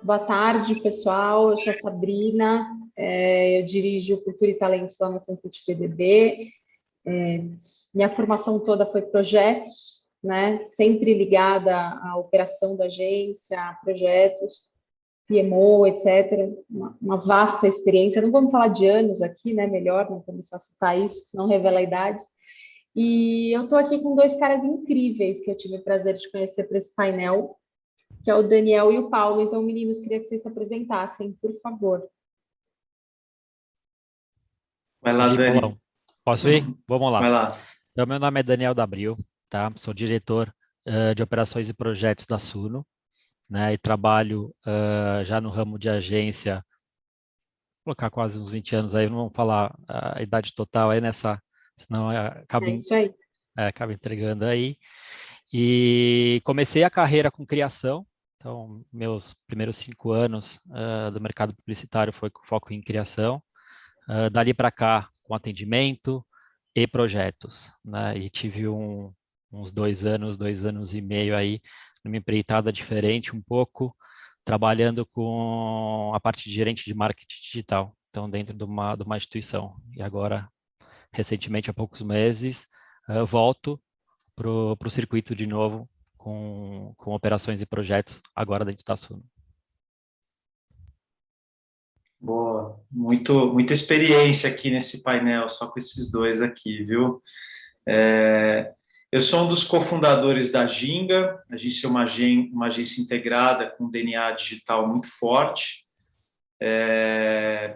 Boa tarde, pessoal. Eu sou a Sabrina, eu dirijo Cultura e Talentos lá na Sunset TDB. Minha formação toda foi projetos, né? Sempre ligada à operação da agência, a projetos, PMO, etc. Uma vasta experiência. Não vamos falar de anos aqui, né? Melhor não começar a citar isso, senão revela a idade. E eu estou aqui com dois caras incríveis que eu tive o prazer de conhecer para esse painel, que é o Daniel e o Paulo. Então, meninos, queria que vocês se apresentassem, por favor. Vai lá, Pode ir, Dani. Paulão. Posso ir? Vamos lá. Vai lá. Então, meu nome é Daniel Dabril, tá? Sou diretor de operações e projetos da Suno, né? E trabalho já no ramo de agência, vou colocar quase uns 20 anos aí, não vamos falar a idade total aí nessa, senão É isso aí. acaba entregando aí. E comecei a carreira com criação, então meus primeiros 5 anos do mercado publicitário foi com foco em criação. Dali para cá, com atendimento e projetos, né? E tive uns 2 anos e meio aí, numa empreitada diferente um pouco, trabalhando com a parte de gerente de marketing digital, então dentro de uma instituição. E agora, recentemente, há poucos meses, volto para o circuito de novo, com operações e projetos, agora dentro da Suno. Boa. Muita experiência aqui nesse painel, só com esses dois aqui, viu? Eu sou um dos cofundadores da Ginga. A gente é uma agência integrada com DNA digital muito forte.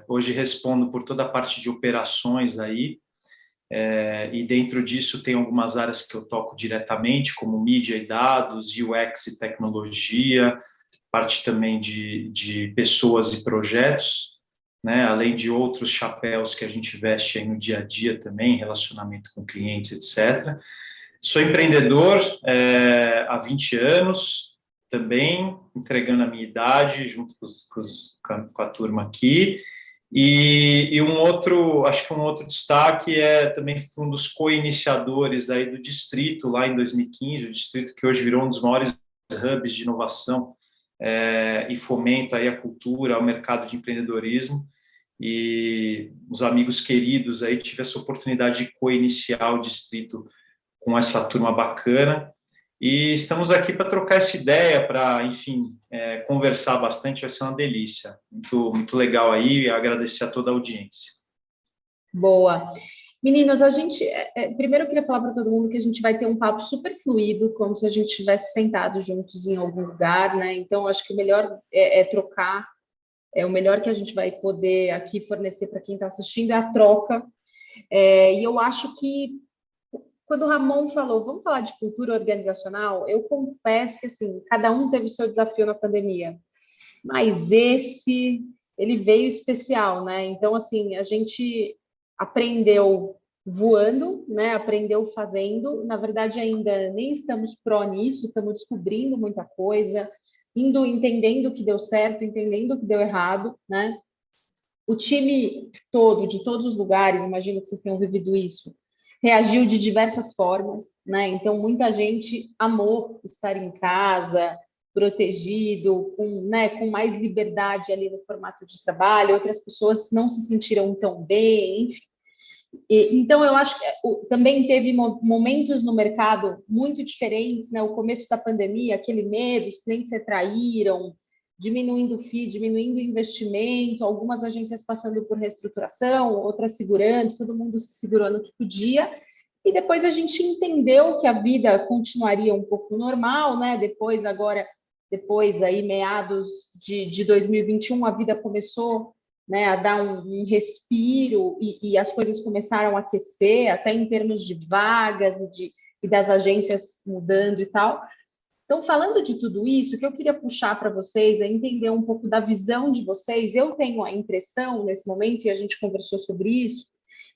Hoje respondo por toda a parte de operações aí. E dentro disso tem algumas áreas que eu toco diretamente, como mídia e dados, UX e tecnologia, parte também de pessoas e projetos, né? Além de outros chapéus que a gente veste aí no dia a dia também, relacionamento com clientes, etc. Sou empreendedor há 20 anos, também entregando a minha idade, junto com a turma aqui. E acho que um outro destaque também fui um dos co-iniciadores aí do Distrito, lá em 2015, o Distrito que hoje virou um dos maiores hubs de inovação e fomento aí a cultura, ao mercado de empreendedorismo. E os amigos queridos aí, tive essa oportunidade de co-iniciar o Distrito com essa turma bacana. E estamos aqui para trocar essa ideia, para, enfim, conversar bastante, vai ser uma delícia. Muito legal aí, e agradecer a toda a audiência. Boa. Meninos, a gente... primeiro eu queria falar para todo mundo que a gente vai ter um papo super fluido, como se a gente estivesse sentado juntos em algum lugar, né? Então, acho que o melhor é trocar, o melhor que a gente vai poder aqui fornecer para quem está assistindo é a troca. E eu acho que quando o Ramon falou, vamos falar de cultura organizacional, eu confesso que, assim, cada um teve o seu desafio na pandemia, mas ele veio especial, né? Então, assim, a gente aprendeu voando, né? Aprendeu fazendo, na verdade, ainda nem estamos pró nisso, estamos descobrindo muita coisa, entendendo o que deu certo, entendendo o que deu errado, né? O time todo, de todos os lugares, imagino que vocês tenham vivido isso, reagiu de diversas formas, né? Então, muita gente amou estar em casa, protegido, com mais liberdade ali no formato de trabalho, outras pessoas não se sentiram tão bem, enfim. Então, eu acho que também teve momentos no mercado muito diferentes, né? O começo da pandemia, aquele medo, os clientes retraíram, diminuindo o FII, diminuindo o investimento, algumas agências passando por reestruturação, outras segurando, todo mundo se segurou no que podia. E depois a gente entendeu que a vida continuaria um pouco normal, né? Depois aí, meados de 2021, a vida começou, né, a dar um respiro e as coisas começaram a aquecer, até em termos de vagas e das agências mudando e tal. Então, falando de tudo isso, o que eu queria puxar para vocês é entender um pouco da visão de vocês. Eu tenho a impressão, nesse momento, e a gente conversou sobre isso,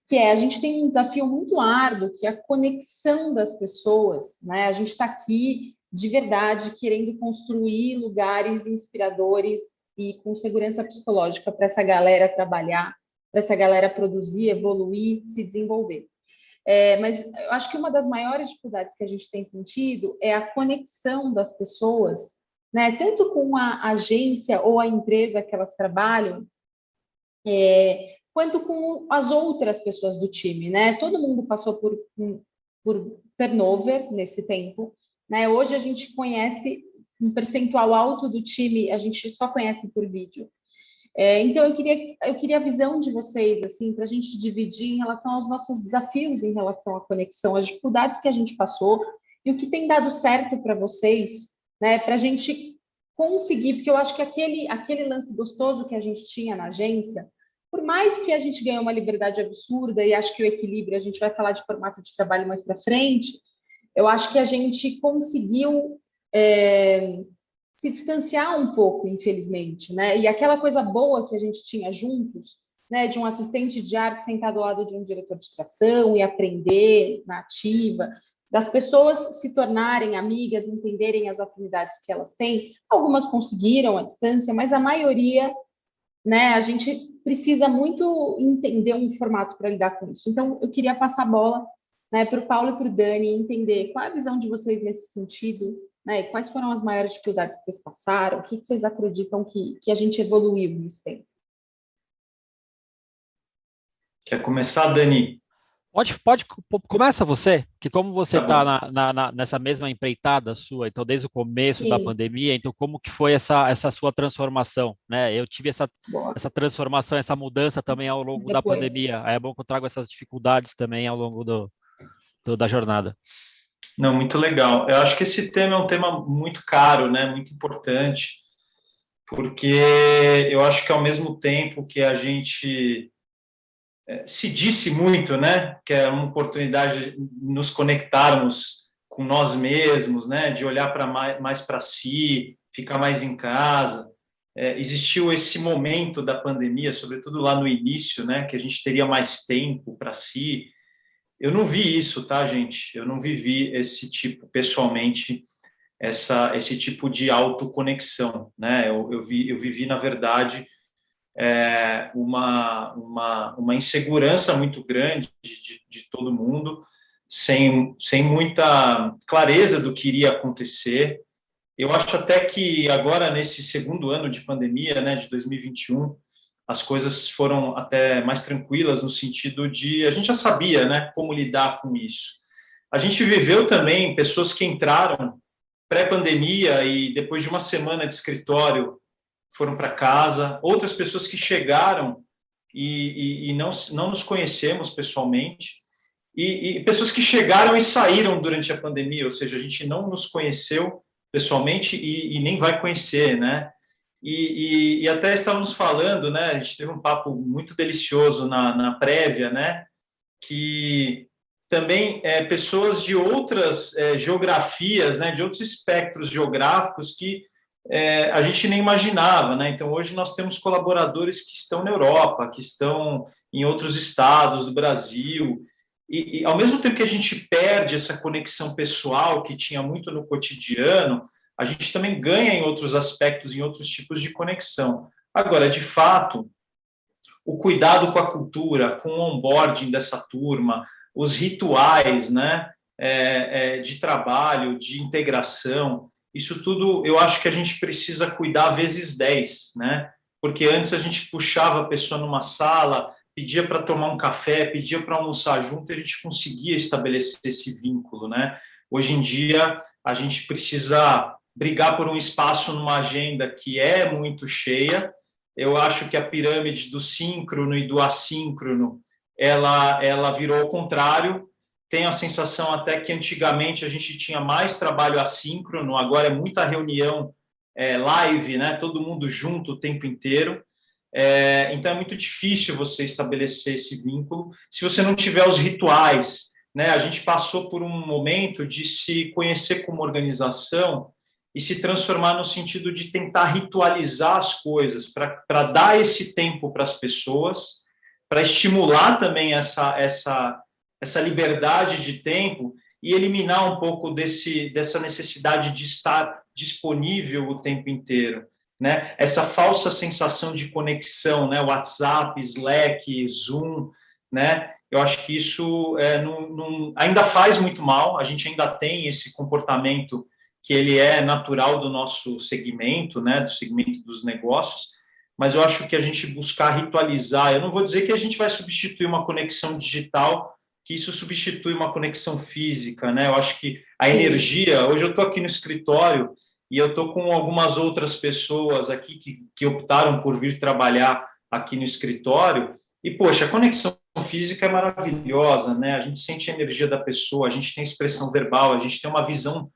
que a gente tem um desafio muito árduo, que é a conexão das pessoas, né? A gente está aqui, de verdade, querendo construir lugares inspiradores e com segurança psicológica para essa galera trabalhar, para essa galera produzir, evoluir, se desenvolver. Mas eu acho que uma das maiores dificuldades que a gente tem sentido é a conexão das pessoas né? Tanto com a agência ou a empresa que elas trabalham, quanto com as outras pessoas do time, né? Todo mundo passou por turnover nesse tempo, né? Hoje a gente conhece um percentual alto do time, a gente só conhece por vídeo. Então, eu queria a visão de vocês, assim, para a gente dividir em relação aos nossos desafios em relação à conexão, as dificuldades que a gente passou e o que tem dado certo para vocês, né, para a gente conseguir, porque eu acho que aquele lance gostoso que a gente tinha na agência, por mais que a gente ganhe uma liberdade absurda, e acho que o equilíbrio, a gente vai falar de formato de trabalho mais para frente, eu acho que a gente conseguiu se distanciar um pouco, infelizmente, né? E aquela coisa boa que a gente tinha juntos, né? De um assistente de arte sentado ao lado de um diretor de criação e aprender na ativa, das pessoas se tornarem amigas, entenderem as afinidades que elas têm. Algumas conseguiram à distância, mas a maioria, né? A gente precisa muito entender um formato para lidar com isso. Então, eu queria passar a bola, né, para o Paulo e para o Dani, entender qual é a visão de vocês nesse sentido, né? E quais foram as maiores dificuldades que vocês passaram? O que vocês acreditam que a gente evoluiu nesse tempo? Quer começar, Dani? Começa você, que como você Tá bom. está nessa mesma empreitada sua, então desde o começo da Sim, pandemia, então como que foi essa sua transformação, né? Eu tive boa. essa transformação, essa mudança também ao longo da Depois. pandemia. Aí é bom que eu trago essas dificuldades também ao longo da jornada. Não, muito legal. Eu acho que esse tema é um tema muito caro, né? Muito importante, porque eu acho que ao mesmo tempo que a gente se disse muito, né? Que é uma oportunidade de nos conectarmos com nós mesmos, né? De olhar para mais para si, ficar mais em casa. Existiu esse momento da pandemia, sobretudo lá no início, né? Que a gente teria mais tempo para si. Eu não vi isso, tá, gente? Eu não vivi esse tipo, pessoalmente, esse tipo de autoconexão, né? Eu vivi, na verdade, uma insegurança muito grande de todo mundo, sem muita clareza do que iria acontecer. Eu acho até que agora, nesse segundo ano de pandemia, né, de 2021, as coisas foram até mais tranquilas no sentido de a gente já sabia, né, como lidar com isso. A gente viveu também pessoas que entraram pré-pandemia e depois de uma semana de escritório foram para casa, outras pessoas que chegaram e não nos conhecemos pessoalmente, e pessoas que chegaram e saíram durante a pandemia, ou seja, a gente não nos conheceu pessoalmente e nem vai conhecer, né? E até estávamos falando, né? A gente teve um papo muito delicioso na prévia, né? Que também pessoas de outras geografias, né? De outros espectros geográficos que a gente nem imaginava, né? Então, hoje nós temos colaboradores que estão na Europa, que estão em outros estados do Brasil, e ao mesmo tempo que a gente perde essa conexão pessoal que tinha muito no cotidiano, a gente também ganha em outros aspectos, em outros tipos de conexão. Agora, de fato, o cuidado com a cultura, com o onboarding dessa turma, os rituais, né, de trabalho, de integração, isso tudo eu acho que a gente precisa cuidar vezes 10, né? Porque antes a gente puxava a pessoa numa sala, pedia para tomar um café, pedia para almoçar junto, e a gente conseguia estabelecer esse vínculo, né? Hoje em dia a gente precisa brigar por um espaço numa agenda que é muito cheia. Eu acho que a pirâmide do síncrono e do assíncrono ela virou ao contrário. Tenho a sensação até que antigamente a gente tinha mais trabalho assíncrono, agora é muita reunião live, né? Todo mundo junto o tempo inteiro. Então é muito difícil você estabelecer esse vínculo se você não tiver os rituais, né? A gente passou por um momento de se conhecer como organização e se transformar no sentido de tentar ritualizar as coisas, para dar esse tempo para as pessoas, para estimular também essa liberdade de tempo e eliminar um pouco dessa necessidade de estar disponível o tempo inteiro, né? Essa falsa sensação de conexão, né? WhatsApp, Slack, Zoom, né? Eu acho que isso ainda faz muito mal, a gente ainda tem esse comportamento que ele é natural do nosso segmento, né, do segmento dos negócios, mas eu acho que a gente buscar ritualizar, eu não vou dizer que a gente vai substituir uma conexão digital, que isso substitui uma conexão física, né? Eu acho que a energia, hoje eu estou aqui no escritório e eu estou com algumas outras pessoas aqui que optaram por vir trabalhar aqui no escritório, e, poxa, a conexão física é maravilhosa, né? A gente sente a energia da pessoa, a gente tem expressão verbal, a gente tem uma visão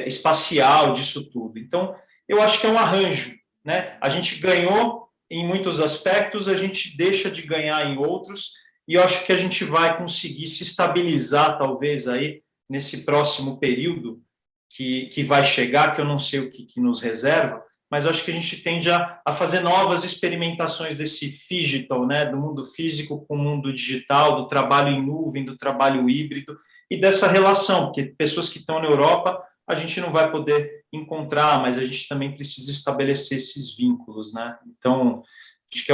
espacial disso tudo. Então, eu acho que é um arranjo, né? A gente ganhou em muitos aspectos, a gente deixa de ganhar em outros, e eu acho que a gente vai conseguir se estabilizar, talvez, aí, nesse próximo período que vai chegar, que eu não sei o que nos reserva, mas eu acho que a gente tende a fazer novas experimentações desse digital, né, do mundo físico com o mundo digital, do trabalho em nuvem, do trabalho híbrido, e dessa relação, porque pessoas que estão na Europa, a gente não vai poder encontrar, mas a gente também precisa estabelecer esses vínculos, né? Então, acho que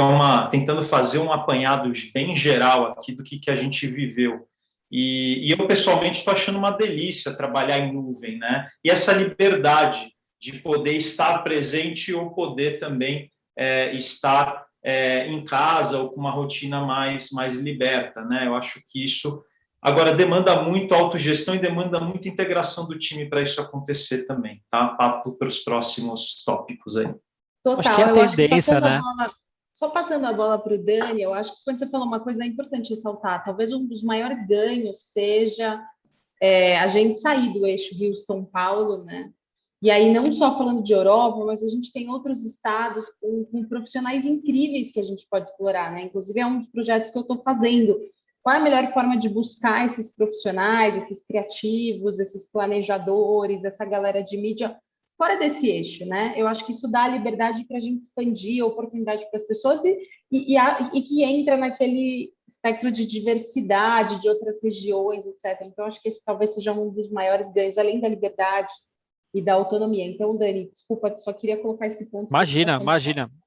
tentando fazer um apanhado bem geral aqui do que a gente viveu. E eu, pessoalmente, estou achando uma delícia trabalhar em nuvem, né? E essa liberdade de poder estar presente ou poder também estar em casa ou com uma rotina mais liberta, né? Eu acho que isso agora demanda muito autogestão e demanda muita integração do time para isso acontecer também, tá? Papo para os próximos tópicos aí. Total, Acho que é a eu acho que tendência, né? só passando a bola para o Dani, eu acho que quando você falou uma coisa é importante ressaltar, talvez um dos maiores ganhos seja a gente sair do eixo Rio-São Paulo, né? E aí, não só falando de Europa, mas a gente tem outros estados com profissionais incríveis que a gente pode explorar, né? Inclusive, é um dos projetos que eu estou fazendo. Qual é a melhor forma de buscar esses profissionais, esses criativos, esses planejadores, essa galera de mídia fora desse eixo, né? Eu acho que isso dá liberdade para a gente expandir a oportunidade para as pessoas e que entra naquele espectro de diversidade de outras regiões, etc. Então, acho que esse talvez seja um dos maiores ganhos, além da liberdade e da autonomia. Então, Dani, desculpa, só queria colocar esse ponto. Imagina.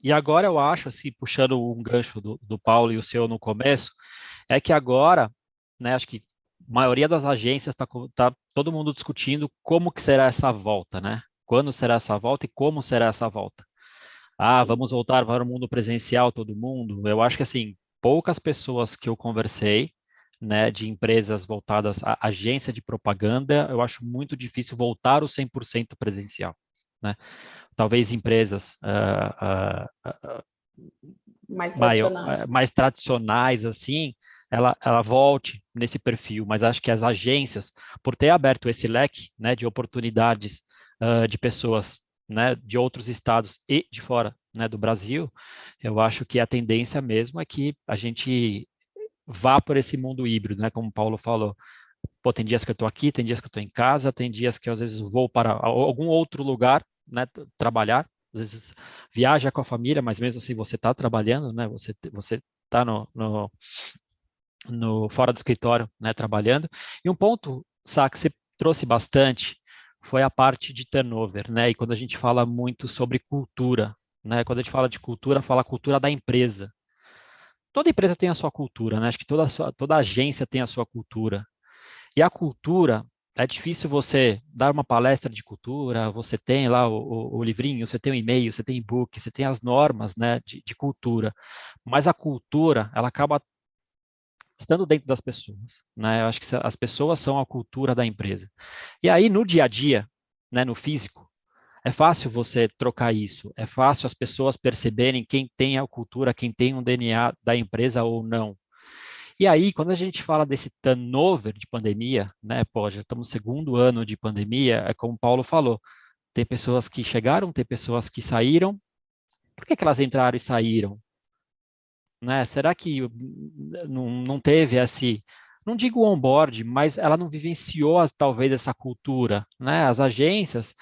E agora eu acho, assim, puxando um gancho do Paulo e o seu no começo, é que agora, né, acho que a maioria das agências tá todo mundo discutindo como que será essa volta, né? Quando será essa volta e como será essa volta. Vamos voltar para o mundo presencial, todo mundo? Eu acho que, assim, poucas pessoas que eu conversei, né, de empresas voltadas à agência de propaganda, eu acho muito difícil voltar o 100% presencial, né? Talvez empresas mais tradicionais, assim, ela volte nesse perfil, mas acho que as agências, por ter aberto esse leque, né, de oportunidades de pessoas, né, de outros estados e de fora, né, do Brasil, eu acho que a tendência mesmo é que a gente vá por esse mundo híbrido, né, como o Paulo falou. Pô, tem dias que eu estou aqui, tem dias que eu estou em casa, tem dias que eu, às vezes vou para algum outro lugar, né, trabalhar, às vezes viaja com a família, mas mesmo assim você está trabalhando, né, você está no fora do escritório, né, trabalhando. E um ponto, Sá, que você trouxe bastante foi a parte de turnover, né? E quando a gente fala muito sobre cultura, né? Quando a gente fala de cultura, fala a cultura da empresa. Toda empresa tem a sua cultura, né? Acho que toda agência tem a sua cultura. E a cultura, é difícil você dar uma palestra de cultura, você tem lá o livrinho, você tem o e-mail, você tem e-book, você tem as normas, né, de cultura. Mas a cultura, ela acaba estando dentro das pessoas, né? Eu acho que as pessoas são a cultura da empresa. E aí, no dia a dia, né, no físico, é fácil você trocar isso, é fácil as pessoas perceberem quem tem a cultura, quem tem um DNA da empresa ou não. E aí, quando a gente fala desse turnover de pandemia, né, pô, já estamos no segundo ano de pandemia, é como o Paulo falou, tem pessoas que chegaram, tem pessoas que saíram. Por que elas entraram e saíram? Né? Será que não teve esse, não digo onboard, mas ela não vivenciou talvez essa cultura, né? As agências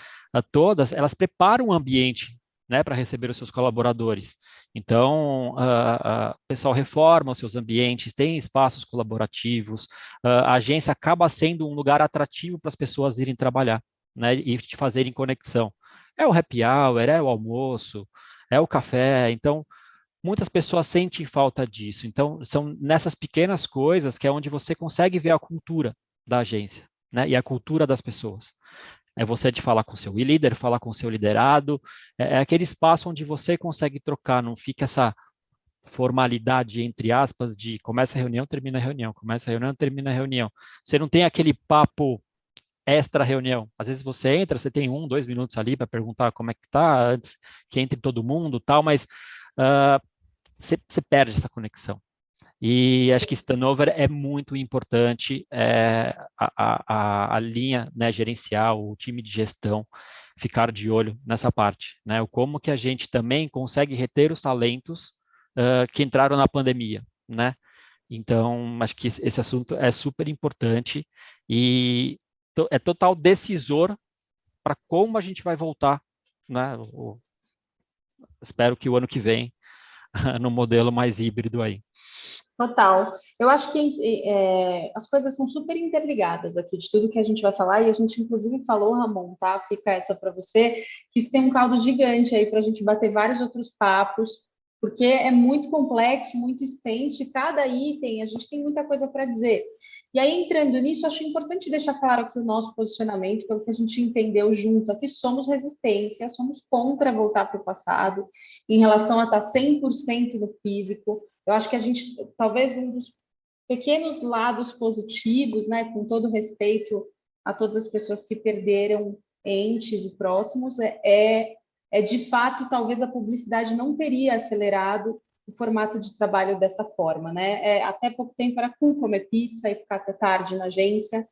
todas, elas preparam o ambiente, né, para receber os seus colaboradores. Então, o pessoal reforma os seus ambientes, tem espaços colaborativos, a agência acaba sendo um lugar atrativo para as pessoas irem trabalhar, né, e fazerem conexão. É o happy hour, é o almoço, é o café, então muitas pessoas sentem falta disso. Então, são nessas pequenas coisas que é onde você consegue ver a cultura da agência, né? E a cultura das pessoas. É você de falar com o seu líder, falar com o seu liderado, é aquele espaço onde você consegue trocar, não fica essa formalidade, entre aspas, de começa a reunião, termina a reunião, começa a reunião, termina a reunião. Você não tem aquele papo extra reunião. Às vezes você entra, você tem 1, 2 minutos ali para perguntar como é que tá, antes que entre todo mundo, tal, mas você perde essa conexão. E acho que esse turnover é muito importante, a linha, né, gerencial, o time de gestão, ficar de olho nessa parte, né? O como que a gente também consegue reter os talentos que entraram na pandemia, né? Então, acho que esse assunto é super importante e é total decisor para como a gente vai voltar, né? Espero que o ano que vem, no modelo mais híbrido aí. Total. Eu acho que as coisas são super interligadas aqui, de tudo que a gente vai falar, e a gente inclusive falou, Ramon, tá? Fica essa para você, que isso tem um caldo gigante aí para a gente bater vários outros papos, porque é muito complexo, muito extenso, e cada item a gente tem muita coisa para dizer. E aí, entrando nisso, acho importante deixar claro aqui o nosso posicionamento, pelo que a gente entendeu juntos aqui, somos resistência, somos contra voltar para o passado, em relação a estar 100% no físico. Eu acho que a gente, talvez um dos pequenos lados positivos, né, com todo respeito a todas as pessoas que perderam entes e próximos, é de fato, talvez a publicidade não teria acelerado o formato de trabalho dessa forma, né? Até pouco tempo era cool comer pizza e ficar até tarde na agência,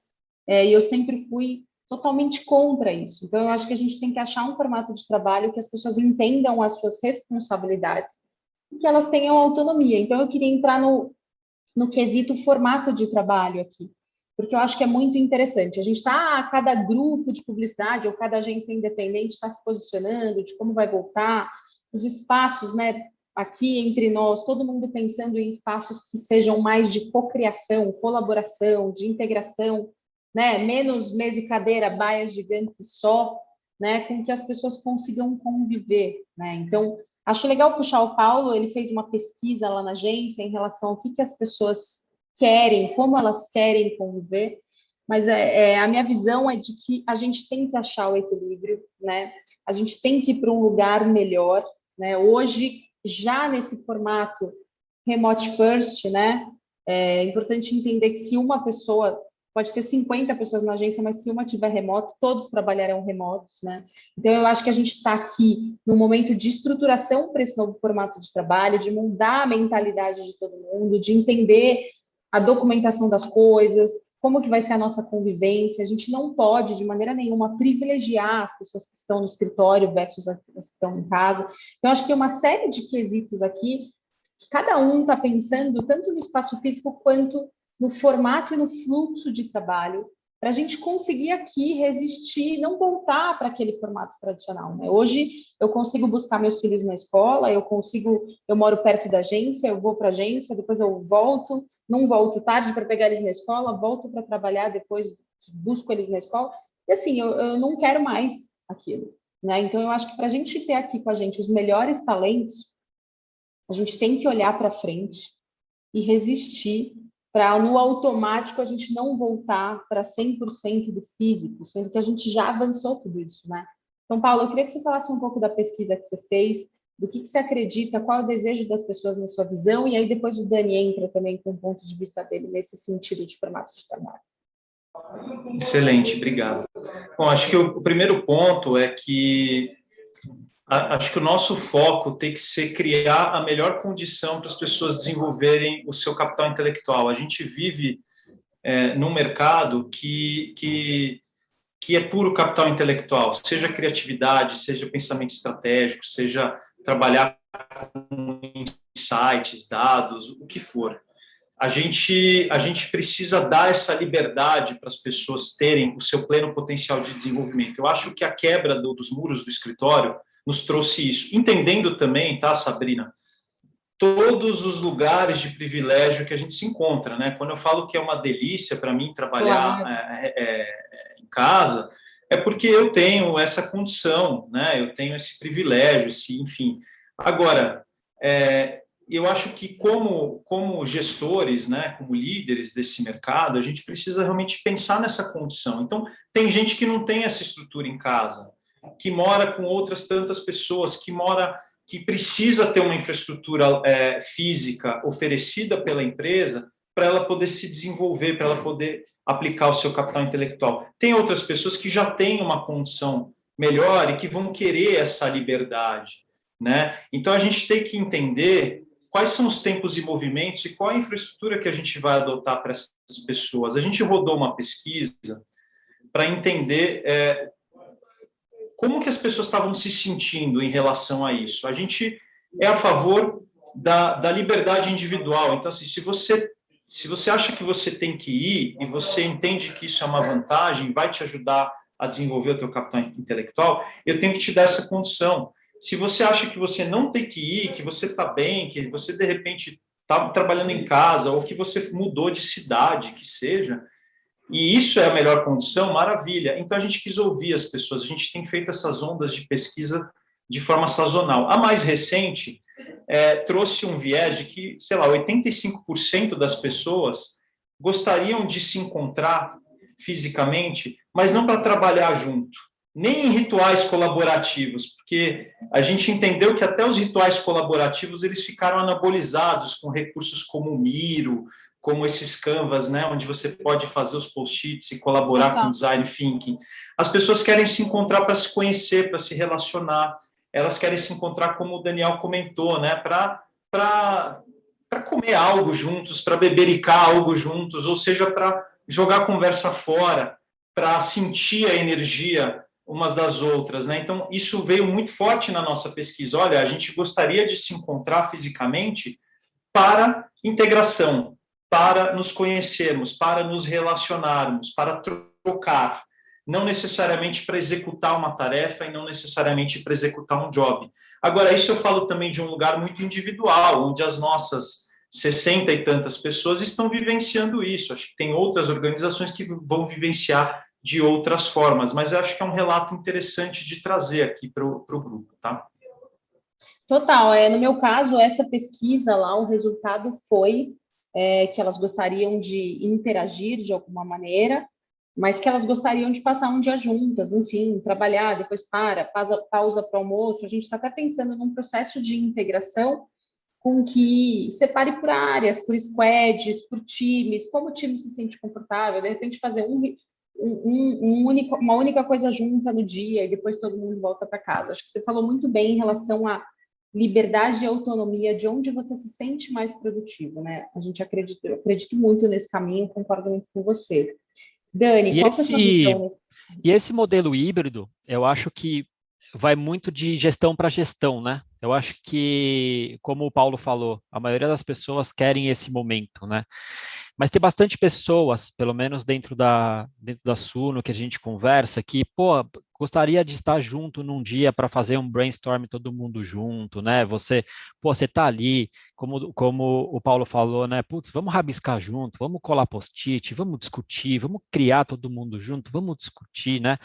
e eu sempre fui totalmente contra isso. Então, eu acho que a gente tem que achar um formato de trabalho que as pessoas entendam as suas responsabilidades e que elas tenham autonomia. Então, eu queria entrar no quesito formato de trabalho aqui, porque eu acho que é muito interessante. A gente está, cada grupo de publicidade ou cada agência independente está se posicionando de como vai voltar, os espaços, né, aqui entre nós, todo mundo pensando em espaços que sejam mais de cocriação, colaboração, de integração, né, menos mesa e cadeira, baias gigantes e só, né, com que as pessoas consigam conviver, né? Então, acho legal puxar o Paulo, ele fez uma pesquisa lá na agência em relação ao que as pessoas querem, como elas querem conviver, mas a minha visão é de que a gente tem que achar o equilíbrio, né? A gente tem que ir para um lugar melhor, né? Hoje, já nesse formato remote first, né? É importante entender que se uma pessoa, pode ter 50 pessoas na agência, mas se uma tiver remoto, todos trabalharão remotos, né? Então, eu acho que a gente está aqui no momento de estruturação para esse novo formato de trabalho, de mudar a mentalidade de todo mundo, de entender a documentação das coisas, como que vai ser a nossa convivência. A gente não pode, de maneira nenhuma, privilegiar as pessoas que estão no escritório versus as que estão em casa. Então, acho que tem uma série de quesitos aqui que cada um está pensando tanto no espaço físico quanto no formato e no fluxo de trabalho, para a gente conseguir aqui resistir, não voltar para aquele formato tradicional, né? Hoje eu consigo buscar meus filhos na escola, eu moro perto da agência, eu vou para a agência, depois eu volto, não volto tarde para pegar eles na escola, volto para trabalhar, depois busco eles na escola, e assim, eu não quero mais aquilo, né? Então eu acho que para a gente ter aqui com a gente os melhores talentos, a gente tem que olhar para frente e resistir para, no automático, a gente não voltar para 100% do físico, sendo que a gente já avançou tudo isso, né? Então, Paulo, eu queria que você falasse um pouco da pesquisa que você fez, do que você acredita, qual é o desejo das pessoas na sua visão, e aí depois o Dani entra também com o ponto de vista dele nesse sentido de formato de trabalho. Excelente, obrigado. Bom, acho que o primeiro ponto é que acho que o nosso foco tem que ser criar a melhor condição para as pessoas desenvolverem o seu capital intelectual. A gente vive num mercado que é puro capital intelectual, seja criatividade, seja pensamento estratégico, seja trabalhar com insights, dados, o que for. A gente precisa dar essa liberdade para as pessoas terem o seu pleno potencial de desenvolvimento. Eu acho que a quebra dos muros do escritório nos trouxe isso. Entendendo também, tá, Sabrina, todos os lugares de privilégio que a gente se encontra, né? Quando eu falo que é uma delícia para mim trabalhar em casa, é porque eu tenho essa condição, né? Eu tenho esse privilégio, enfim. Agora, eu acho que como gestores, né, como líderes desse mercado, a gente precisa realmente pensar nessa condição. Então, tem gente que não tem essa estrutura em casa, que mora com outras tantas pessoas, que precisa ter uma infraestrutura física oferecida pela empresa para ela poder se desenvolver, para ela poder aplicar o seu capital intelectual. Tem outras pessoas que já têm uma condição melhor e que vão querer essa liberdade, né? Então, a gente tem que entender quais são os tempos e movimentos e qual a infraestrutura que a gente vai adotar para essas pessoas. A gente rodou uma pesquisa para entender como que as pessoas estavam se sentindo em relação a isso. A gente é a favor da liberdade individual. Então, assim, se você acha que você tem que ir e você entende que isso é uma vantagem, vai te ajudar a desenvolver o teu capital intelectual, eu tenho que te dar essa condição. Se você acha que você não tem que ir, que você está bem, que você, de repente, está trabalhando em casa ou que você mudou de cidade, que seja, e isso é a melhor condição, maravilha. Então, a gente quis ouvir as pessoas. A gente tem feito essas ondas de pesquisa de forma sazonal. A mais recente trouxe um viés de que, sei lá, 85% das pessoas gostariam de se encontrar fisicamente, mas não para trabalhar junto, nem em rituais colaborativos, porque a gente entendeu que até os rituais colaborativos eles ficaram anabolizados com recursos como o Miro, como esses canvas, né, onde você pode fazer os post-its e colaborar com design thinking. As pessoas querem se encontrar para se conhecer, para se relacionar. Elas querem se encontrar, como o Daniel comentou, né, para comer algo juntos, para bebericar algo juntos, ou seja, para jogar a conversa fora, para sentir a energia umas das outras, né? Então, isso veio muito forte na nossa pesquisa. Olha, a gente gostaria de se encontrar fisicamente para integração, para nos conhecermos, para nos relacionarmos, para trocar, não necessariamente para executar uma tarefa e não necessariamente para executar um job. Agora, isso eu falo também de um lugar muito individual, onde as nossas 60 e tantas pessoas estão vivenciando isso. Acho que tem outras organizações que vão vivenciar de outras formas, mas eu acho que é um relato interessante de trazer aqui para o grupo, tá? Total, no meu caso, essa pesquisa lá, o resultado foi que elas gostariam de interagir de alguma maneira, mas que elas gostariam de passar um dia juntas, enfim, trabalhar, depois pausa para almoço. A gente está até pensando num processo de integração com que separe por áreas, por squads, por times, como o time se sente confortável, de repente fazer uma única coisa junta no dia e depois todo mundo volta para casa. Acho que você falou muito bem em relação à liberdade e autonomia, de onde você se sente mais produtivo, né? Eu acredito muito nesse caminho, concordo muito com você. Dani, qual que é a sua visão? E esse modelo híbrido, eu acho que vai muito de gestão para gestão, né? Eu acho que, como o Paulo falou, a maioria das pessoas querem esse momento, né? Mas tem bastante pessoas, pelo menos dentro da Suno, que a gente conversa, que, gostaria de estar junto num dia para fazer um brainstorm todo mundo junto, né? Você tá ali, como o Paulo falou, né? Putz, vamos rabiscar junto, vamos colar post-it, vamos discutir, vamos criar todo mundo junto, vamos discutir, né?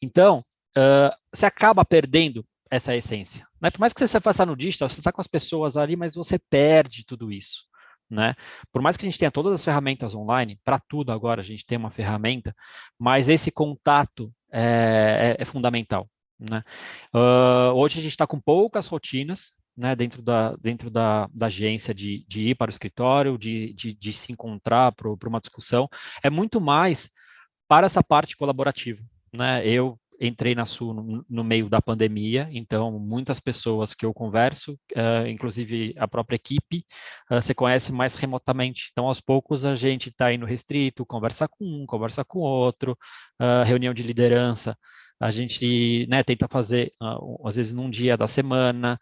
Então, você acaba perdendo essa essência, né? Por mais que você faça no digital, você está com as pessoas ali, mas você perde tudo isso, né? Por mais que a gente tenha todas as ferramentas online, para tudo agora a gente tem uma ferramenta, mas esse contato é fundamental, né? Hoje a gente está com poucas rotinas, né, dentro da agência de ir para o escritório, de se encontrar para uma discussão, é muito mais para essa parte colaborativa, né? Eu entrei na Suno no meio da pandemia, então muitas pessoas que eu converso, inclusive a própria equipe, você conhece mais remotamente. Então, aos poucos, a gente está indo restrito, conversa com um, conversa com outro, reunião de liderança, a gente, né, tenta fazer, às vezes, num dia da semana.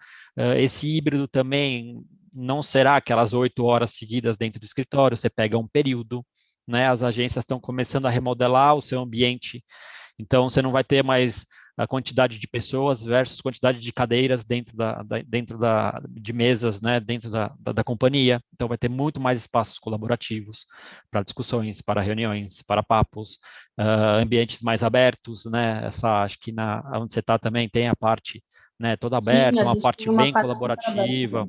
Esse híbrido também não será aquelas 8 horas seguidas dentro do escritório, você pega um período, né? As agências estão começando a remodelar o seu ambiente, então você não vai ter mais a quantidade de pessoas versus quantidade de cadeiras dentro de mesas, né, dentro da companhia. Então vai ter muito mais espaços colaborativos para discussões, para reuniões, para papos, ambientes mais abertos, né? Acho que onde você está também tem a parte, né, toda aberta, Sim, uma parte bem colaborativa.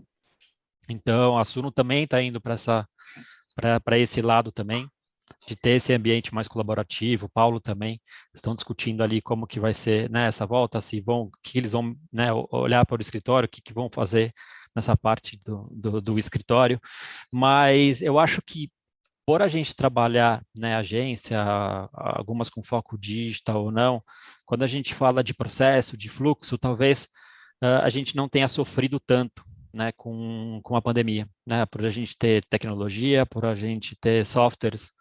Então, a Suno também está indo para esse lado também, de ter esse ambiente mais colaborativo. O Paulo também estão discutindo ali como que vai ser, né, essa volta, se vão, que eles vão, né, olhar para o escritório, o que vão fazer nessa parte do escritório. Mas eu acho que por a gente trabalhar, né, agência, algumas com foco digital ou não, quando a gente fala de processo, de fluxo, talvez a gente não tenha sofrido tanto, né, com a pandemia, né, por a gente ter tecnologia, por a gente ter softwares,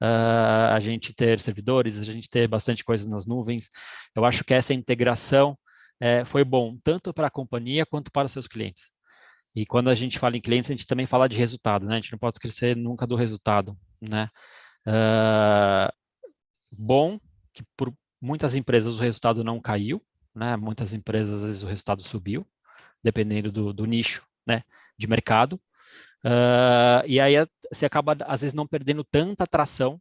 a gente ter servidores, a gente ter bastante coisa nas nuvens. Eu acho que essa integração foi bom tanto para a companhia quanto para os seus clientes. E quando a gente fala em clientes, a gente também fala de resultado, né? A gente não pode esquecer nunca do resultado, né? Uh, bom que por muitas empresas o resultado não caiu, né? Muitas empresas, às vezes, o resultado subiu, dependendo do nicho, né? De mercado. E aí você acaba, às vezes, não perdendo tanta atração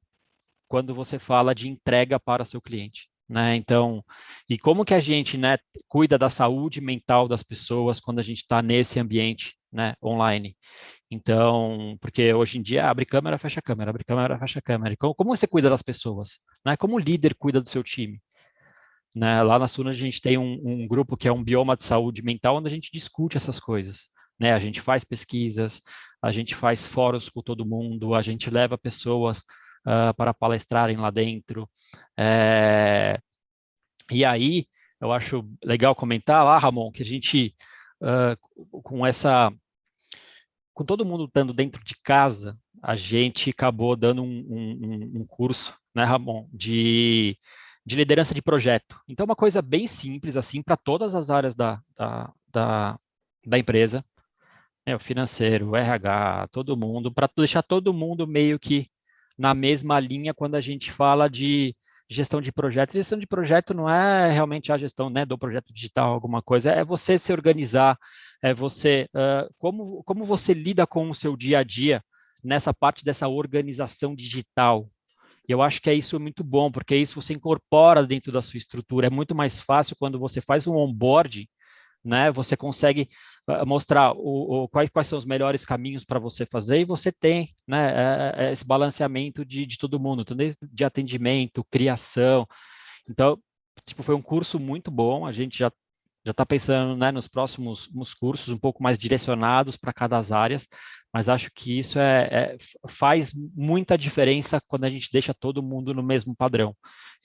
quando você fala de entrega para seu cliente. Né? Então, e como que a gente, né, cuida da saúde mental das pessoas quando a gente está nesse ambiente, né, online? Então, porque hoje em dia abre câmera, fecha câmera, abre câmera, fecha câmera. E como você cuida das pessoas? Né? Como o líder cuida do seu time? Né? Lá na Suna a gente tem um grupo que é um bioma de saúde mental, onde a gente discute essas coisas. Né? A gente faz pesquisas, a gente faz fóruns com todo mundo, a gente leva pessoas para palestrarem lá dentro. E aí, eu acho legal comentar lá, Ramon, que a gente, com essa, com todo mundo estando dentro de casa, a gente acabou dando um curso, né, Ramon, de liderança de projeto. Então, uma coisa bem simples, assim, para todas as áreas da empresa, né, o financeiro, o RH, todo mundo, para deixar todo mundo meio que na mesma linha quando a gente fala de gestão de projetos. Gestão de projeto não é realmente a gestão, né, do projeto digital, alguma coisa, é você se organizar, é você, como você lida com o seu dia a dia nessa parte dessa organização digital. E eu acho que é isso muito bom, porque isso você incorpora dentro da sua estrutura. É muito mais fácil quando você faz um onboarding, né? Você consegue mostrar quais são os melhores caminhos para você fazer e você tem, né, esse balanceamento de todo mundo, então, desde de atendimento, criação. Então, tipo, foi um curso muito bom. A gente já está pensando, né, nos cursos um pouco mais direcionados para cada as áreas, mas acho que isso faz muita diferença quando a gente deixa todo mundo no mesmo padrão.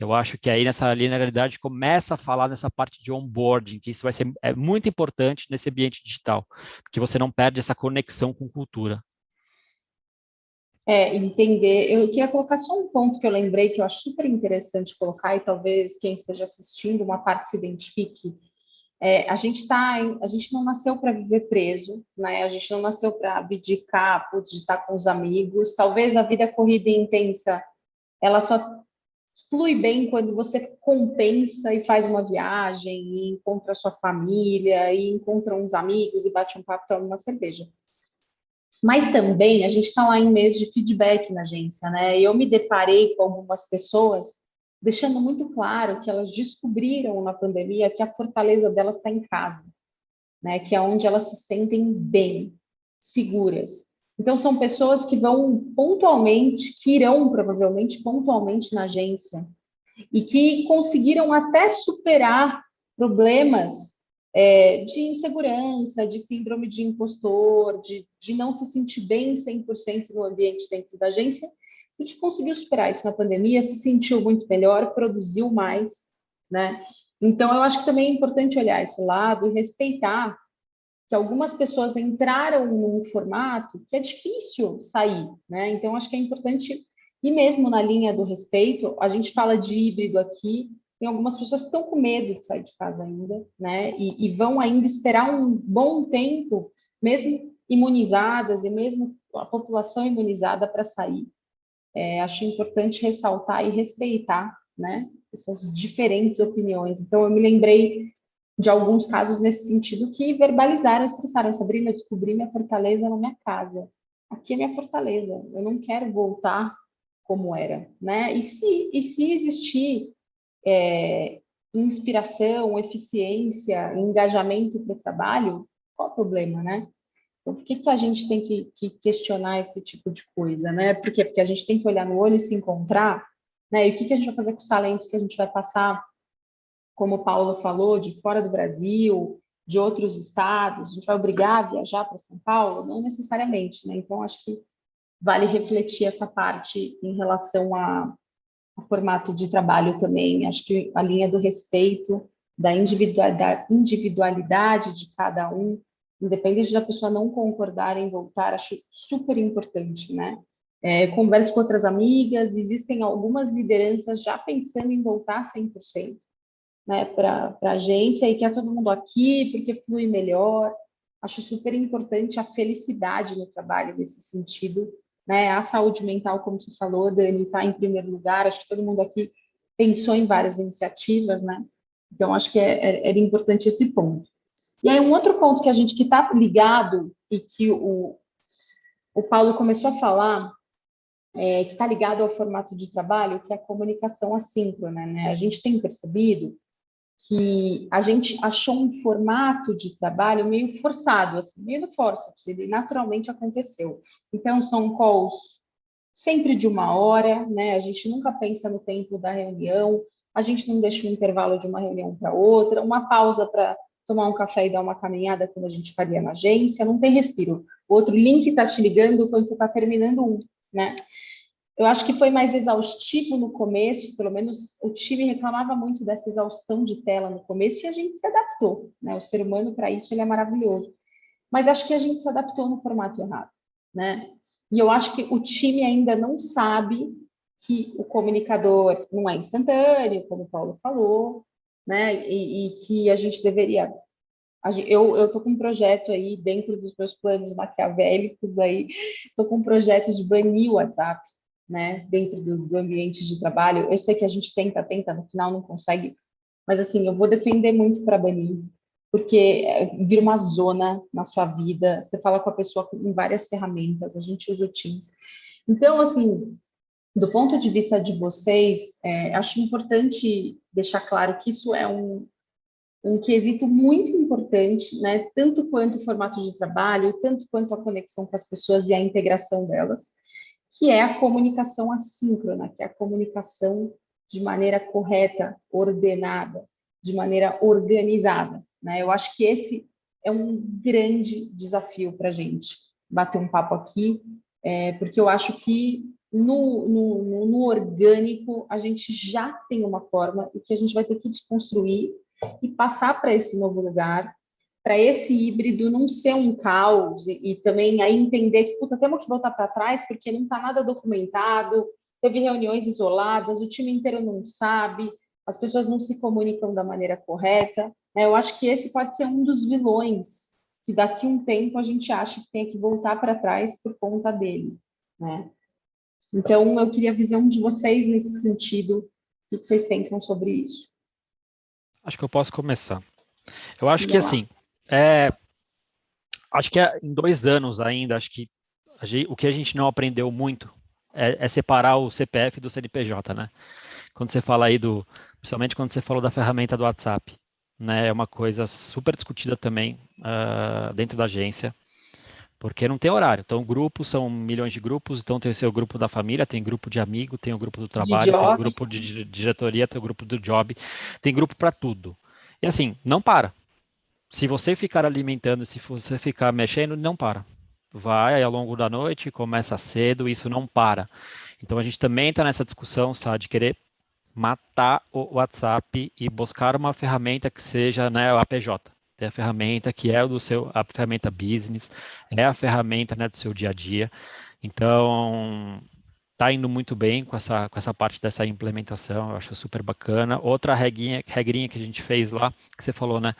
Eu acho que aí nessa linearidade começa a falar nessa parte de onboarding, que isso vai ser muito importante nesse ambiente digital, porque você não perde essa conexão com cultura. Entender. Eu queria colocar só um ponto que eu lembrei que eu acho super interessante colocar, e talvez quem esteja assistindo, uma parte se identifique. A gente não nasceu para viver preso, né? A gente não nasceu para abdicar, de estar com os amigos. Talvez a vida corrida e intensa, ela só flui bem quando você compensa e faz uma viagem, e encontra a sua família, e encontra uns amigos e bate um papo, toma uma cerveja. Mas também a gente está lá em mês de feedback na agência, né? E eu me deparei com algumas pessoas deixando muito claro que elas descobriram na pandemia que a fortaleza delas está em casa, né? Que é onde elas se sentem bem, seguras. Então são pessoas que vão pontualmente, que irão provavelmente pontualmente na agência e que conseguiram até superar problemas de insegurança, de síndrome de impostor, de não se sentir bem 100% no ambiente dentro da agência, e que conseguiu superar isso na pandemia, se sentiu muito melhor, produziu mais, né? Então, eu acho que também é importante olhar esse lado e respeitar que algumas pessoas entraram num formato que é difícil sair, né? Então, acho que é importante, e mesmo na linha do respeito, a gente fala de híbrido aqui, tem algumas pessoas que estão com medo de sair de casa ainda, né? E vão ainda esperar um bom tempo, mesmo imunizadas e mesmo a população imunizada para sair. Acho importante ressaltar e respeitar, né, essas diferentes opiniões. Então, eu me lembrei de alguns casos nesse sentido que verbalizaram, expressaram: Sabrina, eu descobri minha fortaleza na minha casa. Aqui é minha fortaleza. Eu não quero voltar como era, né? E se existir inspiração, eficiência, engajamento para o trabalho, qual o problema, né? Então, por que que a gente tem que questionar esse tipo de coisa, né? Por quê? Porque a gente tem que olhar no olho e se encontrar, né? E o que que a gente vai fazer com os talentos que a gente vai passar, como o Paulo falou, de fora do Brasil, de outros estados? A gente vai obrigar a viajar para São Paulo? Não necessariamente, né? Então, acho que vale refletir essa parte em relação ao formato de trabalho também. Acho que a linha do respeito, da individualidade de cada um, independente da pessoa não concordar em voltar, acho super importante, né? Converso com outras amigas, existem algumas lideranças já pensando em voltar 100%, né, para a agência, e quer todo mundo aqui porque flui melhor. Acho super importante a felicidade no trabalho nesse sentido, né? A saúde mental, como você falou, Dani, está em primeiro lugar. Acho que todo mundo aqui pensou em várias iniciativas, né? Então, acho que era importante esse ponto. E aí, um outro ponto que a gente que está ligado e que o Paulo começou a falar, que está ligado ao formato de trabalho, que é a comunicação assíncrona, né? A gente tem percebido que a gente achou um formato de trabalho meio forçado, assim, meio do forceps, ele naturalmente aconteceu. Então, são calls sempre de 1 hora, né? A gente nunca pensa no tempo da reunião, a gente não deixa um intervalo de uma reunião para outra, uma pausa para tomar um café e dar uma caminhada, como a gente faria na agência, não tem respiro. O outro link está te ligando quando você está terminando um, né? Eu acho que foi mais exaustivo no começo, pelo menos o time reclamava muito dessa exaustão de tela no começo e a gente se adaptou, né? O ser humano, para isso, ele é maravilhoso. Mas acho que a gente se adaptou no formato errado, né? E eu acho que o time ainda não sabe que o comunicador não é instantâneo, como o Paulo falou, né? E que a gente deveria... Eu estou com um projeto aí, dentro dos meus planos maquiavélicos aí, estou com um projeto de banir o WhatsApp, né, dentro do ambiente de trabalho. Eu sei que a gente tenta, no final não consegue, mas assim, eu vou defender muito para banir, porque vira uma zona na sua vida, você fala com a pessoa com várias ferramentas, a gente usa o Teams. Então, assim, do ponto de vista de vocês, acho importante deixar claro que isso é um quesito muito importante, né, tanto quanto o formato de trabalho, tanto quanto a conexão com as pessoas e a integração delas, que é a comunicação assíncrona, que é a comunicação de maneira correta, ordenada, de maneira organizada, né? Eu acho que esse é um grande desafio para a gente bater um papo aqui, porque eu acho que no orgânico a gente já tem uma forma e que a gente vai ter que desconstruir e passar para esse novo lugar, para esse híbrido não ser um caos e também aí entender que, puta, temos que voltar para trás porque não está nada documentado, teve reuniões isoladas, o time inteiro não sabe, as pessoas não se comunicam da maneira correta, né? Eu acho que esse pode ser um dos vilões que daqui a um tempo a gente acha que tem que voltar para trás por conta dele, né? Então, eu queria a visão de vocês nesse sentido, o que vocês pensam sobre isso? Acho que eu posso começar. Eu acho que Diga lá. assim, acho que em 2 anos ainda, acho que o que a gente não aprendeu muito é separar o CPF do CNPJ, né? Quando você fala aí principalmente quando você falou da ferramenta do WhatsApp, né? É uma coisa super discutida também dentro da agência, porque não tem horário. Então, grupos são milhões de grupos, então tem o seu grupo da família, tem grupo de amigo, tem o grupo do De trabalho, tem o job, grupo de diretoria, tem o grupo do job, tem grupo para tudo. E assim, não para. Se você ficar alimentando, se você ficar mexendo, não para. Vai ao longo da noite, começa cedo, isso não para. Então a gente também está nessa discussão, sabe, de querer matar o WhatsApp e buscar uma ferramenta que seja, né, o APJ. Tem a ferramenta que é a ferramenta business, é a ferramenta, né, do seu dia a dia. Então, tá indo muito bem com essa parte dessa implementação, eu acho super bacana. Outra regrinha que a gente fez lá, que você falou, né?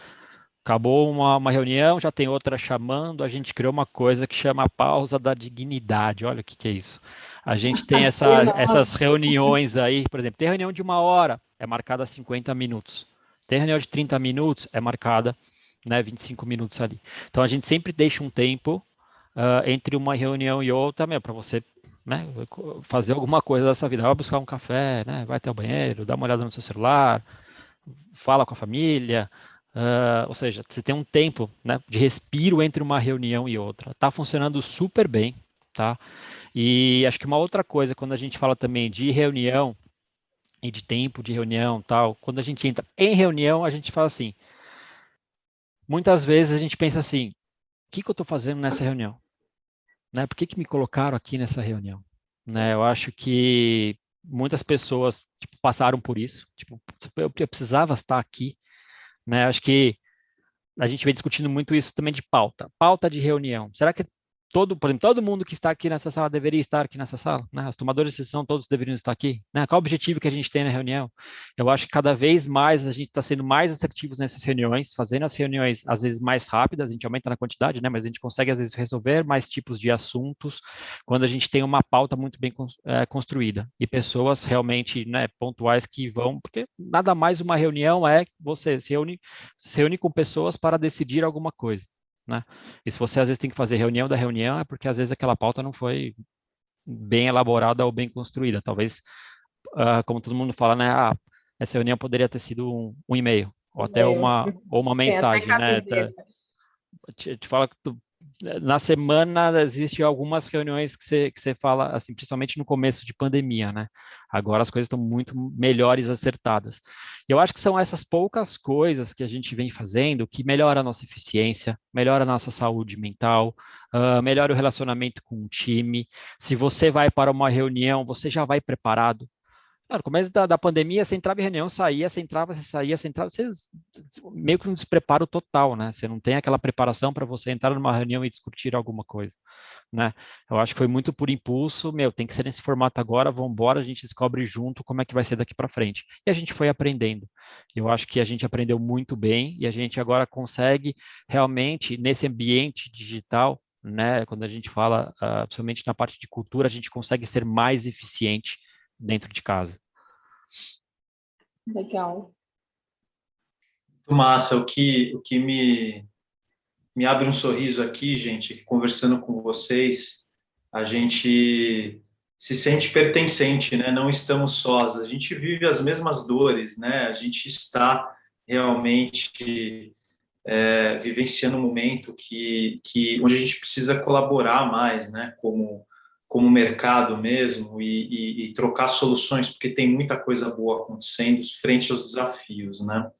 Acabou uma reunião, já tem outra chamando, a gente criou uma coisa que chama a pausa da dignidade. Olha o que é isso. A gente tem essas nossa, reuniões aí, por exemplo, tem reunião de 1 hora, é marcada 50 minutos. Tem reunião de 30 minutos, é marcada, né, 25 minutos ali. Então a gente sempre deixa um tempo entre uma reunião e outra, para você, né, fazer alguma coisa dessa vida. Vai buscar um café, né, vai até o banheiro, dá uma olhada no seu celular, fala com a família, ou seja, você tem um tempo, né, de respiro entre uma reunião e outra. Está funcionando super bem, tá? E acho que uma outra coisa, quando a gente fala também de reunião e de tempo de reunião, tal, quando a gente entra em reunião, a gente fala assim, muitas vezes a gente pensa assim, o que eu estou fazendo nessa reunião? Né? Por que me colocaram aqui nessa reunião? Né? Eu acho que muitas pessoas tipo, passaram por isso. Tipo, eu precisava estar aqui. Né? Acho que a gente vem discutindo muito isso também de pauta. Pauta de reunião. Será que por exemplo, todo mundo que está aqui nessa sala deveria estar aqui nessa sala? Né? Os tomadores de decisão todos deveriam estar aqui? Né? Qual o objetivo que a gente tem na reunião? Eu acho que cada vez mais a gente está sendo mais assertivos nessas reuniões, fazendo as reuniões às vezes mais rápidas, a gente aumenta na quantidade, né? Mas a gente consegue às vezes resolver mais tipos de assuntos quando a gente tem uma pauta muito bem construída e pessoas realmente, né, pontuais que vão, porque nada mais uma reunião é você se reúne com pessoas para decidir alguma coisa. Né? E se você às vezes tem que fazer reunião da reunião, é porque às vezes aquela pauta não foi bem elaborada ou bem construída. Talvez, como todo mundo fala, né? Essa reunião poderia ter sido um e-mail, ou até uma Tem até mensagem, né? camiseta. Te fala que na semana existe algumas reuniões que você fala, assim, principalmente no começo de pandemia, né? Agora as coisas estão muito melhores acertadas. E eu acho que são essas poucas coisas que a gente vem fazendo que melhora a nossa eficiência, melhora a nossa saúde mental, melhora o relacionamento com o time. Se você vai para uma reunião, você já vai preparado. No começo da pandemia, você entrava em reunião, saía, você entrava, você saía, você entrava, você meio que um despreparo total, né? Você não tem aquela preparação para você entrar numa reunião e discutir alguma coisa, né? Eu acho que foi muito por impulso, tem que ser nesse formato agora, vamos embora, a gente descobre junto como é que vai ser daqui para frente. E a gente foi aprendendo. Eu acho que a gente aprendeu muito bem e a gente agora consegue realmente, nesse ambiente digital, né? Quando a gente fala, principalmente na parte de cultura, a gente consegue ser mais eficiente dentro de casa. Legal. Muito massa. O que me abre um sorriso aqui, gente, conversando com vocês, a gente se sente pertencente, né? Não estamos sós, a gente vive as mesmas dores, né? A gente está realmente vivenciando um momento onde a gente precisa colaborar mais, né? Como mercado mesmo e trocar soluções, porque tem muita coisa boa acontecendo frente aos desafios, né?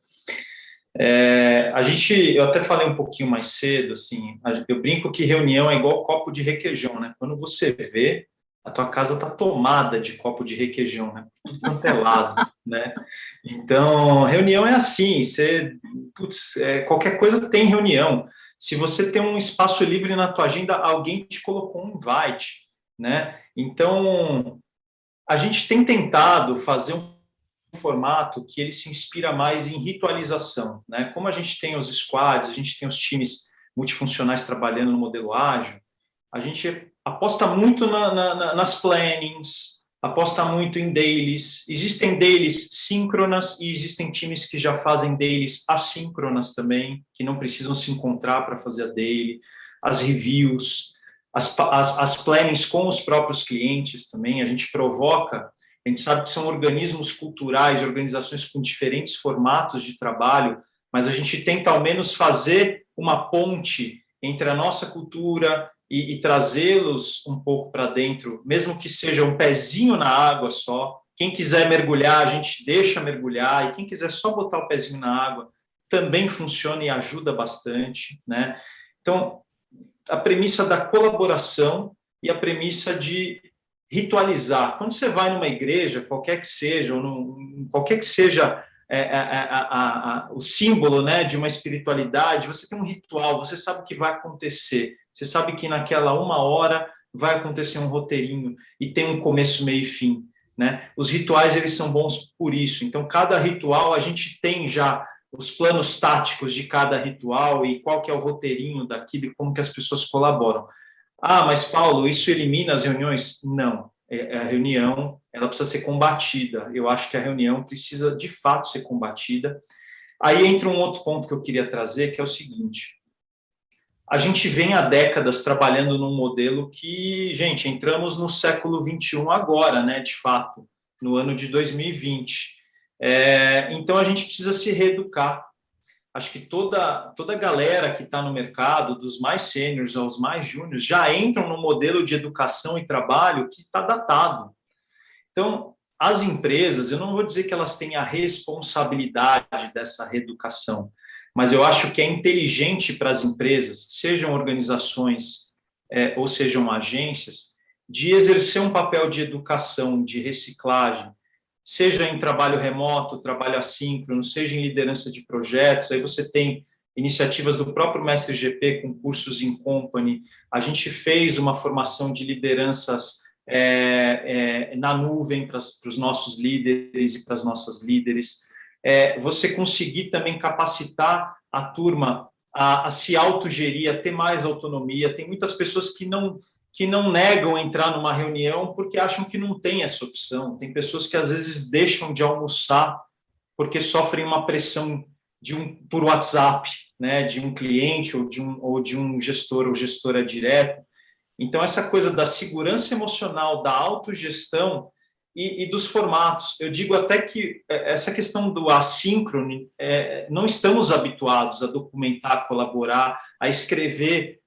Eu até falei um pouquinho mais cedo, assim, eu brinco que reunião é igual copo de requeijão, né? Quando você vê, a tua casa está tomada de copo de requeijão, né? Tudo quanto é lado, né? Então, reunião é assim, qualquer coisa tem reunião. Se você tem um espaço livre na tua agenda, alguém te colocou um invite, né? Então, a gente tem tentado fazer um formato que ele se inspira mais em ritualização, né? Como a gente tem os squads, a gente tem os times multifuncionais trabalhando no modelo ágil, a gente aposta muito nas plannings, aposta muito em dailies. Existem dailies síncronas e existem times que já fazem dailies assíncronas também, que não precisam se encontrar para fazer a daily. As reviews, as plannings com os próprios clientes também, a gente provoca. A gente sabe que são organismos culturais, organizações com diferentes formatos de trabalho, mas a gente tenta ao menos fazer uma ponte entre a nossa cultura e trazê-los um pouco para dentro, mesmo que seja um pezinho na água só. Quem quiser mergulhar, a gente deixa mergulhar, e quem quiser só botar o pezinho na água, também funciona e ajuda bastante, né? Então, a premissa da colaboração e a premissa de ritualizar. Quando você vai numa igreja, qualquer que seja, qualquer que seja o símbolo, né, de uma espiritualidade, você tem um ritual, você sabe o que vai acontecer, você sabe que naquela 1 hora vai acontecer um roteirinho e tem um começo, meio e fim, né? Os rituais, eles são bons por isso. Então, cada ritual, a gente tem já os planos táticos de cada ritual e qual que é o roteirinho daquilo e como que as pessoas colaboram. Ah, mas Paulo, isso elimina as reuniões? Não. A reunião, ela precisa ser combatida. Eu acho que a reunião precisa, de fato, ser combatida. Aí entra um outro ponto que eu queria trazer, que é o seguinte. A gente vem há décadas trabalhando num modelo que, gente, entramos no século XXI agora, né, de fato, no ano de 2020. Então, a gente precisa se reeducar. acho que toda a galera que está no mercado, dos mais sêniores aos mais júniores, já entram no modelo de educação e trabalho que está datado. Então, as empresas, eu não vou dizer que elas têm a responsabilidade dessa reeducação, mas eu acho que é inteligente para as empresas, sejam organizações ou sejam agências, de exercer um papel de educação, de reciclagem, seja em trabalho remoto, trabalho assíncrono, seja em liderança de projetos. Aí você tem iniciativas do próprio Mestre GP com cursos in company. A gente fez uma formação de lideranças na nuvem para os nossos líderes e para as nossas líderes. Você conseguir também capacitar a turma a se autogerir, a ter mais autonomia. Tem muitas pessoas que não negam entrar numa reunião porque acham que não tem essa opção. Tem pessoas que às vezes deixam de almoçar porque sofrem uma pressão por WhatsApp, né, de um cliente ou de um gestor ou gestora direta. Então, essa coisa da segurança emocional, da autogestão e dos formatos. Eu digo até que essa questão do assíncrono, não estamos habituados a documentar, colaborar, a escrever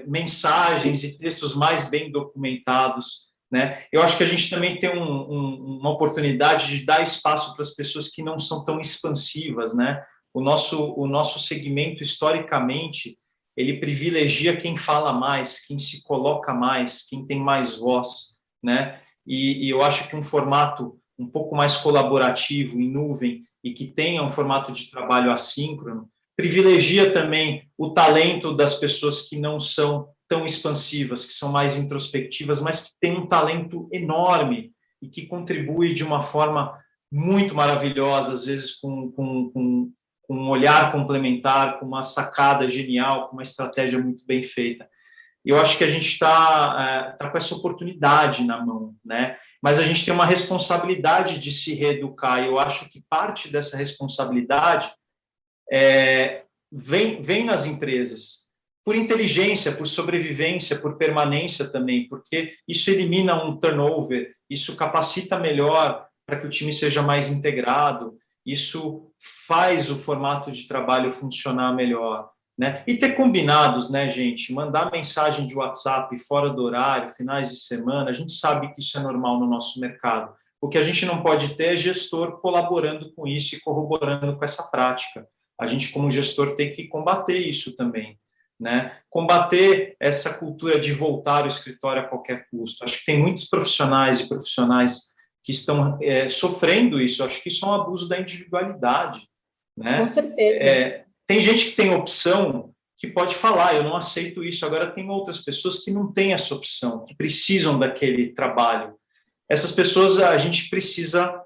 mensagens e textos mais bem documentados, né? Eu acho que a gente também tem uma oportunidade de dar espaço para as pessoas que não são tão expansivas, né? O nosso segmento, historicamente, ele privilegia quem fala mais, quem se coloca mais, quem tem mais voz, né? E eu acho que um formato um pouco mais colaborativo, em nuvem, e que tenha um formato de trabalho assíncrono, privilegia também o talento das pessoas que não são tão expansivas, que são mais introspectivas, mas que têm um talento enorme e que contribui de uma forma muito maravilhosa, às vezes com um olhar complementar, com uma sacada genial, com uma estratégia muito bem feita. E eu acho que a gente está com essa oportunidade na mão, né? Mas a gente tem uma responsabilidade de se reeducar, e eu acho que parte dessa responsabilidade vem nas empresas, por inteligência, por sobrevivência, por permanência também, porque isso elimina um turnover, isso capacita melhor para que o time seja mais integrado, isso faz o formato de trabalho funcionar melhor, né? E ter combinados, né, gente? Mandar mensagem de WhatsApp fora do horário, finais de semana, a gente sabe que isso é normal no nosso mercado. O que a gente não pode ter é gestor colaborando com isso e corroborando com essa prática. A gente, como gestor, tem que combater isso também, né? Combater essa cultura de voltar ao escritório a qualquer custo. Acho que tem muitos profissionais e profissionais que estão sofrendo isso. Acho que isso é um abuso da individualidade, né? Com certeza. Tem gente que tem opção que pode falar, eu não aceito isso. Agora, tem outras pessoas que não têm essa opção, que precisam daquele trabalho. Essas pessoas, a gente precisa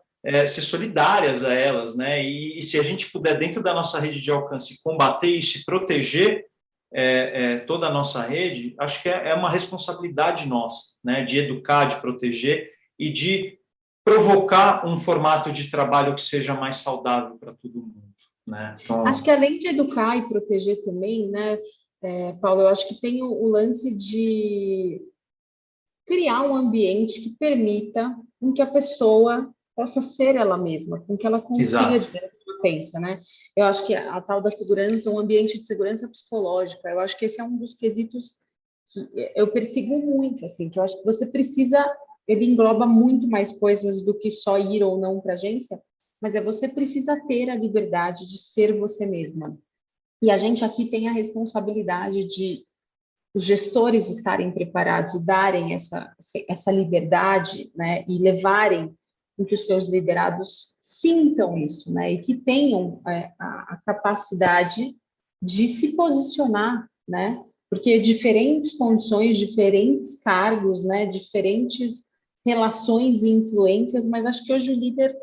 ser solidárias a elas, né? E se a gente puder, dentro da nossa rede de alcance, combater isso e proteger toda a nossa rede, acho que é uma responsabilidade nossa, né? De educar, de proteger e de provocar um formato de trabalho que seja mais saudável para todo mundo, né? Então, acho que além de educar e proteger também, né, Paulo, eu acho que tem o lance de criar um ambiente que permita com que a pessoa possa ser ela mesma, com que ela consiga exato. dizer o que ela pensa, né? Eu acho que a tal da segurança, um ambiente de segurança psicológica, eu acho que esse é um dos quesitos que eu persigo muito, assim, que eu acho que você precisa, ele engloba muito mais coisas do que só ir ou não para a agência, mas você precisa ter a liberdade de ser você mesma. E a gente aqui tem a responsabilidade de os gestores estarem preparados e darem essa liberdade, né, e levarem com que os seus liderados sintam isso, né, e que tenham a capacidade de se posicionar, né, porque diferentes condições, diferentes cargos, né, diferentes relações e influências, mas acho que hoje o líder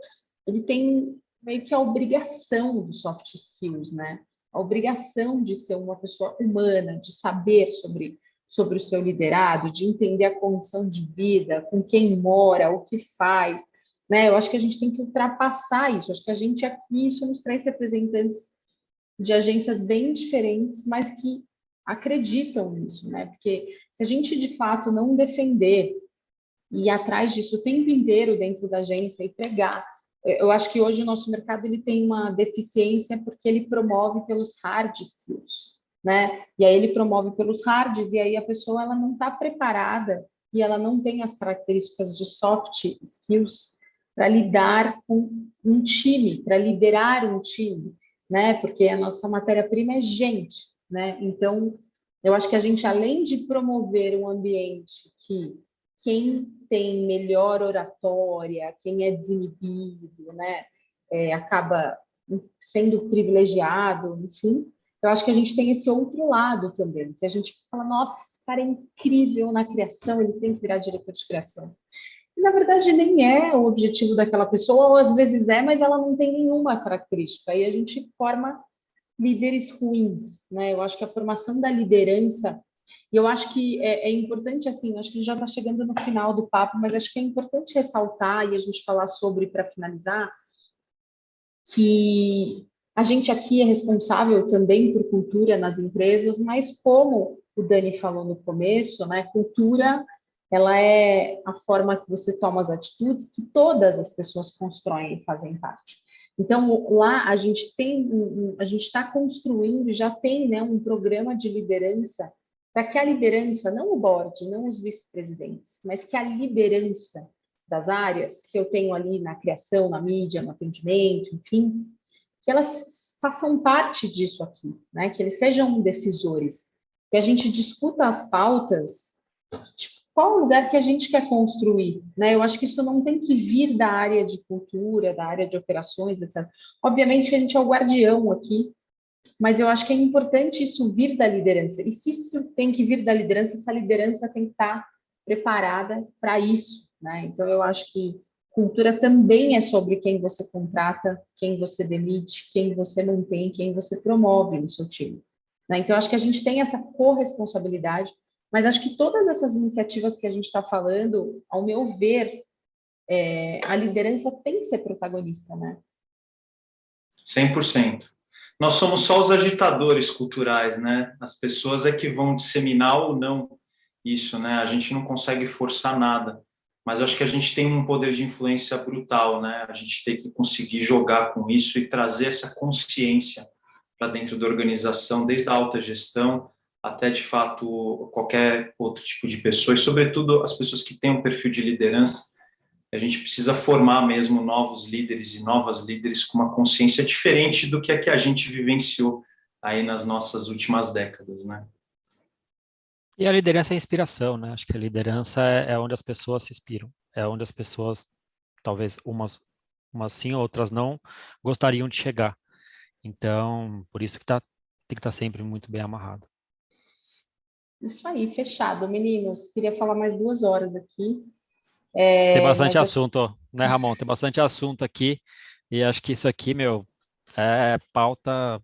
ele tem meio que a obrigação dos soft skills, né? A obrigação de ser uma pessoa humana, de saber sobre o seu liderado, de entender a condição de vida, com quem mora, o que faz, né? Eu acho que a gente tem que ultrapassar isso. Acho que a gente aqui somos 3 representantes de agências bem diferentes, mas que acreditam nisso, né? Porque se a gente de fato não defender e ir atrás disso o tempo inteiro dentro da agência e pregar eu acho que hoje o nosso mercado ele tem uma deficiência porque ele promove pelos hard skills, né? E aí ele promove pelos hards e aí a pessoa ela não está preparada e ela não tem as características de soft skills para lidar com um time, para liderar um time, né? Porque a nossa matéria-prima é gente, né? Então, eu acho que a gente, além de promover um ambiente que quem tem melhor oratória, quem é desinibido, né, acaba sendo privilegiado, enfim, eu acho que a gente tem esse outro lado também, que a gente fala, nossa, esse cara é incrível na criação, ele tem que virar diretor de criação. E, na verdade, nem é o objetivo daquela pessoa, ou às vezes é, mas ela não tem nenhuma característica. Aí a gente forma líderes ruins, né? Eu acho que a formação da liderança, e eu acho que é importante, assim, acho que já está chegando no final do papo, mas acho que é importante ressaltar e a gente falar sobre, para finalizar, que a gente aqui é responsável também por cultura nas empresas, mas como o Dani falou no começo, né, cultura, ela é a forma que você toma as atitudes que todas as pessoas constroem e fazem parte. Então, lá a gente tem, a gente está construindo, já tem, né, um programa de liderança para que a liderança, não o board, não os vice-presidentes, mas que a liderança das áreas que eu tenho ali na criação, na mídia, no atendimento, enfim, que elas façam parte disso aqui, né? Que eles sejam decisores, que a gente discuta as pautas, tipo, qual o lugar que a gente quer construir, né? Eu acho que isso não tem que vir da área de cultura, da área de operações, etc. Obviamente que a gente é o guardião aqui, mas eu acho que é importante isso vir da liderança. E se isso tem que vir da liderança, essa liderança tem que estar preparada para isso, né? Então, eu acho que cultura também é sobre quem você contrata, quem você demite, quem você mantém, quem você promove no seu time, né? Então, eu acho que a gente tem essa corresponsabilidade, mas acho que todas essas iniciativas que a gente está falando, ao meu ver, a liderança tem que ser protagonista, né? 100%. Nós somos só os agitadores culturais, né? As pessoas é que vão disseminar ou não isso, né? A gente não consegue forçar nada, mas eu acho que a gente tem um poder de influência brutal, né? A gente tem que conseguir jogar com isso e trazer essa consciência para dentro da organização, desde a alta gestão até, de fato, qualquer outro tipo de pessoa, e, sobretudo, as pessoas que têm um perfil de liderança. A gente precisa formar mesmo novos líderes e novas líderes com uma consciência diferente do que a gente vivenciou aí nas nossas últimas décadas, né? E a liderança é a inspiração, né? Acho que a liderança é onde as pessoas se inspiram, é onde as pessoas, talvez umas sim, outras não, gostariam de chegar. Então, por isso que tem que estar sempre muito bem amarrado. Isso aí, fechado. Meninos, queria falar mais 2 horas aqui, Tem bastante mas acho assunto, né, Ramon? Tem bastante assunto aqui e acho que isso aqui, meu, é pauta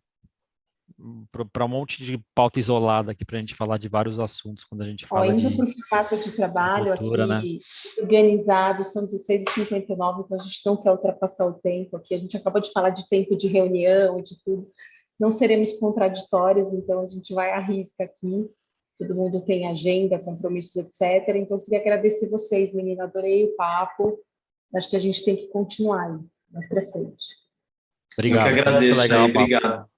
para um monte de pauta isolada aqui para a gente falar de vários assuntos quando a gente ó, fala indo para o formato de de trabalho cultura, né? aqui, organizado, são 16h59, então a gente não quer ultrapassar o tempo aqui. A gente acabou de falar de tempo de reunião, de tudo. Não seremos contraditórios, então a gente vai à risca aqui. Todo mundo tem agenda, compromissos, etc. Então, eu queria agradecer vocês, menina. Adorei o papo. Acho que a gente tem que continuar aí, mais para frente. Eu que Obrigado, foi muito agradeço aí, legal o papo. obrigado.